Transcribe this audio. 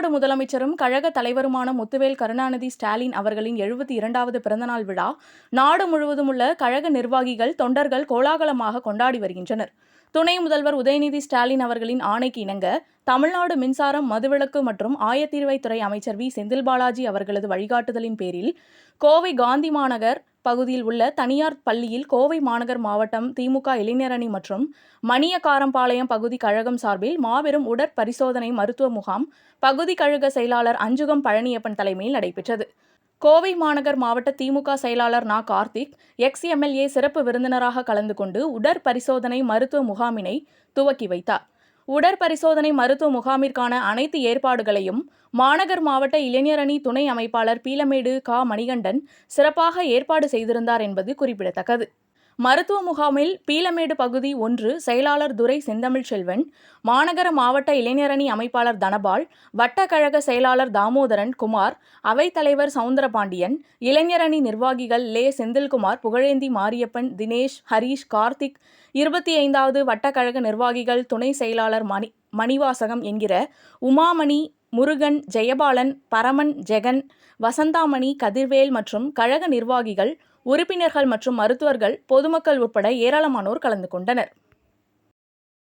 தமிழ்நாடு முதலமைச்சரும் கழக தலைவருமான முத்துவேல் கருணாநிதி ஸ்டாலின் அவர்களின் 72வது பிறந்தநாள் விழா நாடு முழுவதும் உள்ள கழக நிர்வாகிகள், தொண்டர்கள் கோலாகலமாக கொண்டாடி வருகின்றனர். துணை முதல்வர் உதயநிதி ஸ்டாலின் அவர்களின் ஆணைக்கு இணங்க தமிழ்நாடு மின்சாரம், மதுவிலக்கு மற்றும் ஆயத்தீர்வைத்துறை அமைச்சர் வி. செந்தில் பாலாஜி அவர்களது வழிகாட்டுதலின் பேரில் கோவை காந்தி மாநகர் பகுதியில் உள்ள தனியார் பள்ளியில் கோவை மாநகர் மாவட்டம் திமுக இளைஞரணி மற்றும் மணியக்காரம்பாளையம் பகுதி கழகம் சார்பில் மாபெரும் உடற்பரிசோதனை மருத்துவ முகாம் பகுதி கழக செயலாளர் அஞ்சுகம் பழனியப்பன் தலைமையில் நடைபெற்றது. கோவை மாநகர் மாவட்ட திமுக செயலாளர் நா. கார்த்திக், எக்ஸ்-எம்எல்ஏ சிறப்பு விருந்தினராக கலந்து கொண்டு உடற்பரிசோதனை மருத்துவ முகாமினை துவக்கி வைத்தார். உடற்பரிசோதனை மருத்துவ முகாமிற்கான அனைத்து ஏற்பாடுகளையும் மாநகர் மாவட்ட இளைஞரணி துணை அமைப்பாளர் பீளமேடு கா. மணிகண்டன் சிறப்பாக ஏற்பாடு செய்திருந்தார் என்பது குறிப்பிடத்தக்கது. மருத்துவ முகாமில் பீளமேடு பகுதி 1 செயலாளர் துரை செந்தமிழ் செல்வன், மாநகர மாவட்ட இளைஞரணி அமைப்பாளர் தனபால், வட்டக்கழக செயலாளர் தாமோதரன், குமார், அவைத்தலைவர் சவுந்தரபாண்டியன், இளைஞரணி நிர்வாகிகள் லே. செந்தில்குமார், புகழேந்தி மாரியப்பன், தினேஷ், ஹரீஷ், கார்த்திக், 25வது வட்டக்கழக நிர்வாகிகள் துணை செயலாளர் மணிவாசகம் என்கிற உமாமணி, முருகன், ஜெயபாலன், பரமன், ஜெகன், வசந்தாமணி, கதிர்வேல் மற்றும் கழக நிர்வாகிகள், உறுப்பினர்கள் மற்றும் மருத்துவர்கள், பொதுமக்கள் உட்பட ஏராளமானோர் கலந்து கொண்டனர்.